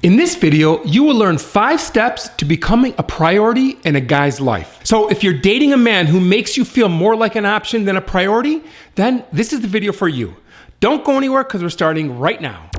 In this video, you will learn 5 steps to becoming a priority in a guy's life. So if you're dating a man who makes you feel more like an option than a priority, then this is the video for you. Don't go anywhere because we're starting right now.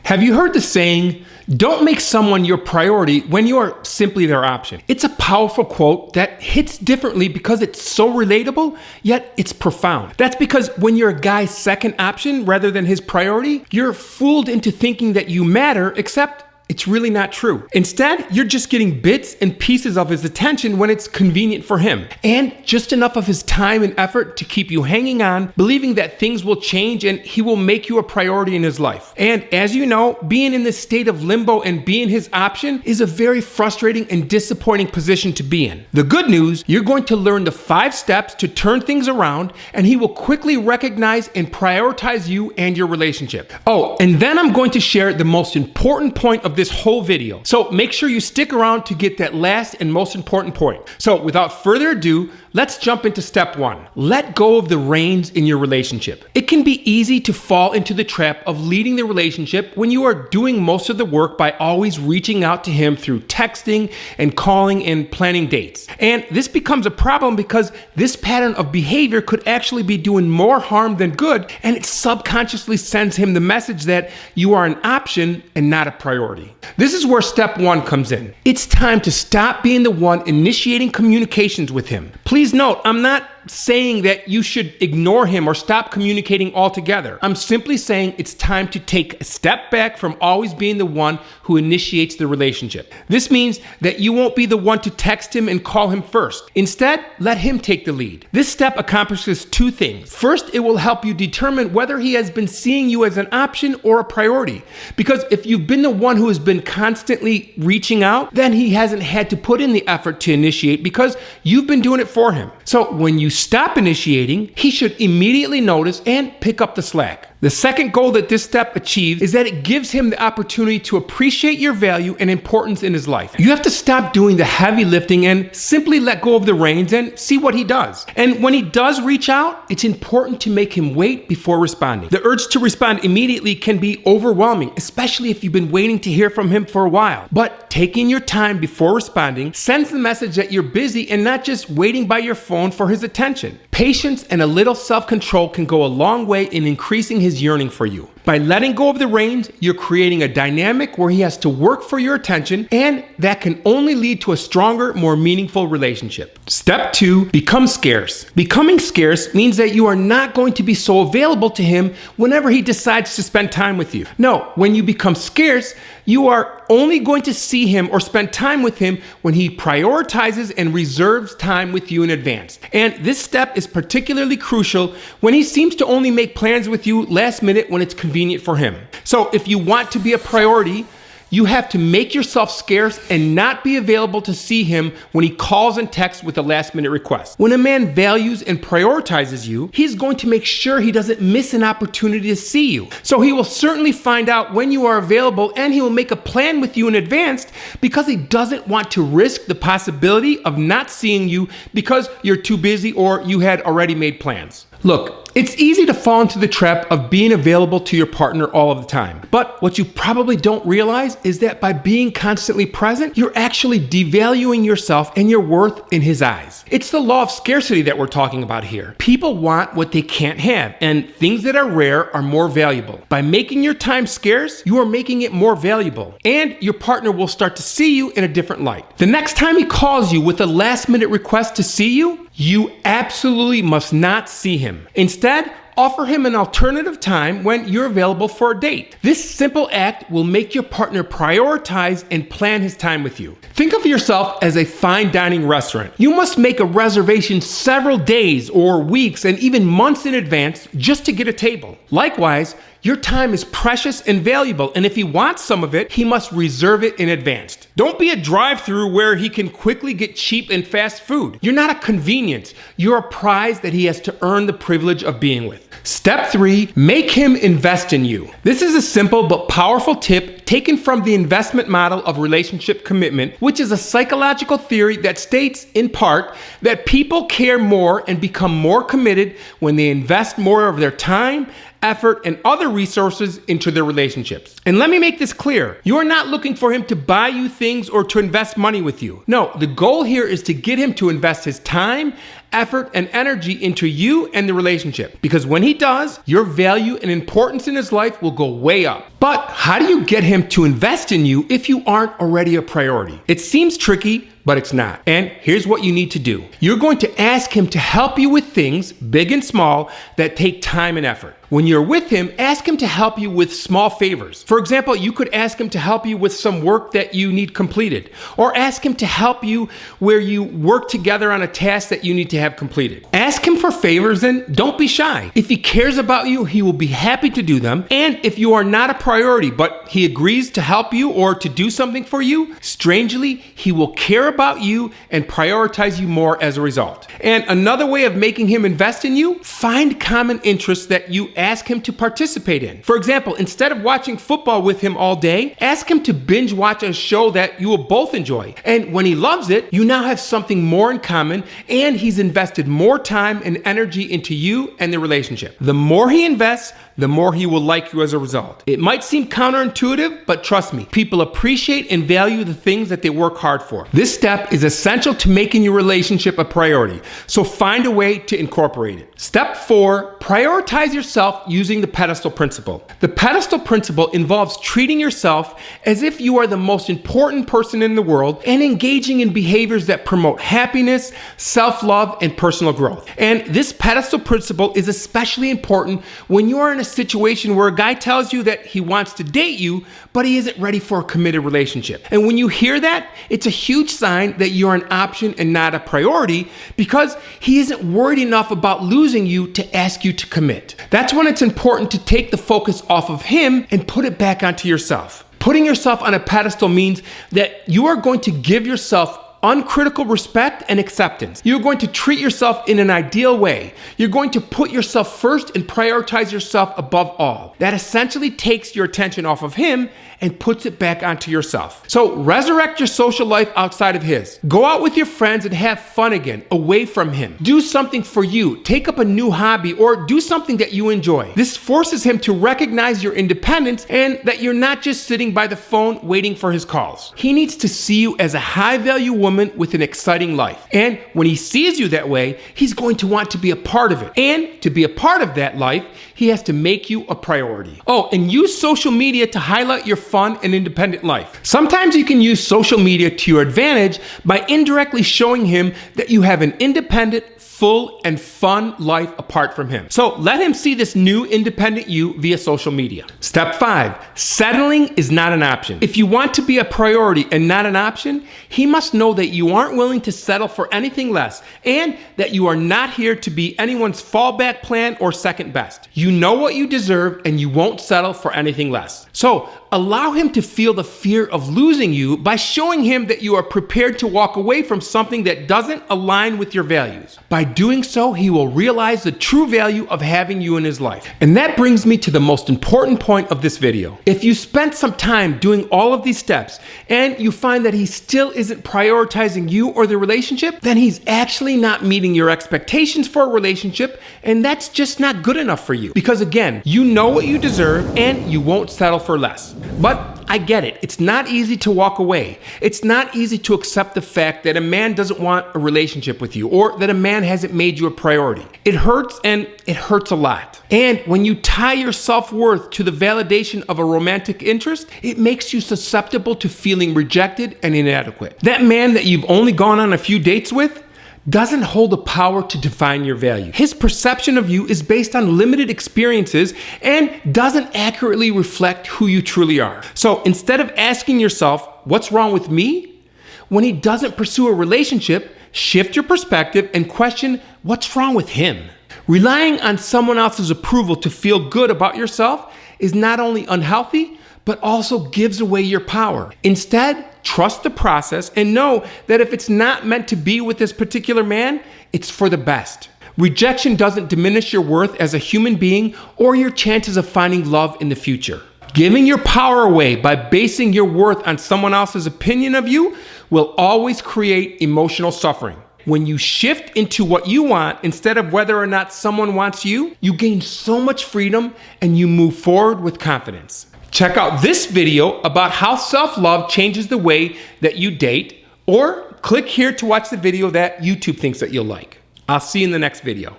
Have you heard the saying, don't make someone your priority when you are simply their option? It's a powerful quote that hits differently because it's so relatable, yet it's profound. That's because when you're a guy's second option rather than his priority, you're fooled into thinking that you matter, except it's really not true. Instead, you're just getting bits and pieces of his attention when it's convenient for him, and just enough of his time and effort to keep you hanging on, believing that things will change and he will make you a priority in his life. And as you know, being in this state of limbo and being his option is a very frustrating and disappointing position to be in. The good news, you're going to learn the 5 steps to turn things around, and he will quickly recognize and prioritize you and your relationship. Oh, and then I'm going to share the most important point of this whole video. So make sure you stick around to get that last and most important point. So without further ado, let's jump into step 1. Let go of the reins in your relationship. It can be easy to fall into the trap of leading the relationship when you are doing most of the work by always reaching out to him through texting and calling and planning dates. And this becomes a problem because this pattern of behavior could actually be doing more harm than good, and it subconsciously sends him the message that you are an option and not a priority. This is where step 1 comes in. It's time to stop being the one initiating communications with him. Please note, I'm not saying that you should ignore him or stop communicating altogether. I'm simply saying it's time to take a step back from always being the one who initiates the relationship. This means that you won't be the one to text him and call him first. Instead, let him take the lead. This step accomplishes 2 things. First, it will help you determine whether he has been seeing you as an option or a priority. Because if you've been the one who has been constantly reaching out, then he hasn't had to put in the effort to initiate because you've been doing it for him. So when you stop initiating, he should immediately notice and pick up the slack. The second goal that this step achieves is that it gives him the opportunity to appreciate your value and importance in his life. You have to stop doing the heavy lifting and simply let go of the reins and see what he does. And when he does reach out, it's important to make him wait before responding. The urge to respond immediately can be overwhelming, especially if you've been waiting to hear from him for a while. But taking your time before responding sends the message that you're busy and not just waiting by your phone for his attention. Patience and a little self-control can go a long way in increasing his yearning for you. By letting go of the reins, you're creating a dynamic where he has to work for your attention, and that can only lead to a stronger, more meaningful relationship. Step 2, become scarce. Becoming scarce means that you are not going to be so available to him whenever he decides to spend time with you. No, when you become scarce, you are only going to see him or spend time with him when he prioritizes and reserves time with you in advance. And this step is particularly crucial when he seems to only make plans with you last minute when it's convenient for him. So if you want to be a priority, you have to make yourself scarce and not be available to see him when he calls and texts with a last-minute request. When a man values and prioritizes you, he's going to make sure he doesn't miss an opportunity to see you. So he will certainly find out when you are available, and he will make a plan with you in advance because he doesn't want to risk the possibility of not seeing you because you're too busy or you had already made plans. Look, it's easy to fall into the trap of being available to your partner all of the time. But what you probably don't realize is that by being constantly present, you're actually devaluing yourself and your worth in his eyes. It's the law of scarcity that we're talking about here. People want what they can't have, and things that are rare are more valuable. By making your time scarce, you are making it more valuable, and your partner will start to see you in a different light. The next time he calls you with a last-minute request to see you, you absolutely must not see him. Instead, offer him an alternative time when you're available for a date. This simple act will make your partner prioritize and plan his time with you. Think of yourself as a fine dining restaurant. You must make a reservation several days or weeks and even months in advance just to get a table. Likewise, your time is precious and valuable, and if he wants some of it, he must reserve it in advance. Don't be a drive-through where he can quickly get cheap and fast food. You're not a convenience. You're a prize that he has to earn the privilege of being with. Step 3, make him invest in you. This is a simple but powerful tip taken from the investment model of relationship commitment, which is a psychological theory that states, in part, that people care more and become more committed when they invest more of their time, effort, and other resources into their relationships. And let me make this clear. You are not looking for him to buy you things or to invest money with you. No, the goal here is to get him to invest his time, effort, and energy into you and the relationship. Because when he does, your value and importance in his life will go way up. But how do you get him to invest in you if you aren't already a priority? It seems tricky, but it's not. And here's what you need to do. You're going to ask him to help you with things, big and small, that take time and effort. When you're with him, ask him to help you with small favors. For example, you could ask him to help you with some work that you need completed, or ask him to help you where you work together on a task that you need to have completed. Ask him for favors and don't be shy. If he cares about you, he will be happy to do them. And if you are not a priority, but he agrees to help you or to do something for you, strangely, he will care about you and prioritize you more as a result. And another way of making him invest in you, find common interests that you ask him to participate in. For example, instead of watching football with him all day, ask him to binge watch a show that you will both enjoy. And when he loves it, you now have something more in common, and he's invested more time and energy into you and the relationship. The more he invests, the more he will like you as a result. It might seem counterintuitive, but trust me, people appreciate and value the things that they work hard for. This step is essential to making your relationship a priority, so find a way to incorporate it. Step 4, prioritize yourself using the pedestal principle. The pedestal principle involves treating yourself as if you are the most important person in the world and engaging in behaviors that promote happiness, self-love, and personal growth. And this pedestal principle is especially important when you are in a situation where a guy tells you that he wants to date you, but he isn't ready for a committed relationship. And when you hear that, it's a huge sign that you're an option and not a priority, because he isn't worried enough about losing you to ask you to commit. That's when it's important to take the focus off of him and put it back onto yourself. Putting yourself on a pedestal means that you are going to give yourself uncritical respect and acceptance. You're going to treat yourself in an ideal way. You're going to put yourself first and prioritize yourself above all. That essentially takes your attention off of him and puts it back onto yourself. So resurrect your social life outside of his. Go out with your friends and have fun again, away from him. Do something for you. Take up a new hobby or do something that you enjoy. This forces him to recognize your independence and that you're not just sitting by the phone waiting for his calls. He needs to see you as a high-value woman with an exciting life. And when he sees you that way, he's going to want to be a part of it. And to be a part of that life, he has to make you a priority. Oh, and use social media to highlight your fun and independent life. Sometimes you can use social media to your advantage by indirectly showing him that you have an independent, full, and fun life apart from him. So let him see this new independent you via social media. Step 5, settling is not an option. If you want to be a priority and not an option, he must know that you aren't willing to settle for anything less and that you are not here to be anyone's fallback plan or second best. You know what you deserve and you won't settle for anything less. So allow him to feel the fear of losing you by showing him that you are prepared to walk away from something that doesn't align with your values. By doing so, he will realize the true value of having you in his life. And that brings me to the most important point of this video. If you spent some time doing all of these steps and you find that he still isn't prioritizing you or the relationship, then he's actually not meeting your expectations for a relationship, and that's just not good enough for you. Because again, you know what you deserve and you won't settle for less. But I get it. It's not easy to walk away. It's not easy to accept the fact that a man doesn't want a relationship with you or that a man hasn't made you a priority. It hurts, and it hurts a lot. And when you tie your self-worth to the validation of a romantic interest, it makes you susceptible to feeling rejected and inadequate. That man that you've only gone on a few dates with doesn't hold the power to define your value. His perception of you is based on limited experiences and doesn't accurately reflect who you truly are. So instead of asking yourself, what's wrong with me? When he doesn't pursue a relationship, shift your perspective and question, what's wrong with him? Relying on someone else's approval to feel good about yourself is not only unhealthy, but also gives away your power. Instead, trust the process and know that if it's not meant to be with this particular man, it's for the best. Rejection doesn't diminish your worth as a human being or your chances of finding love in the future. Giving your power away by basing your worth on someone else's opinion of you will always create emotional suffering. when you shift into what you want instead of whether or not someone wants you, you gain so much freedom and you move forward with confidence. Check out this video about how self-love changes the way that you date, or click here to watch the video that YouTube thinks that you'll like. I'll see you in the next video.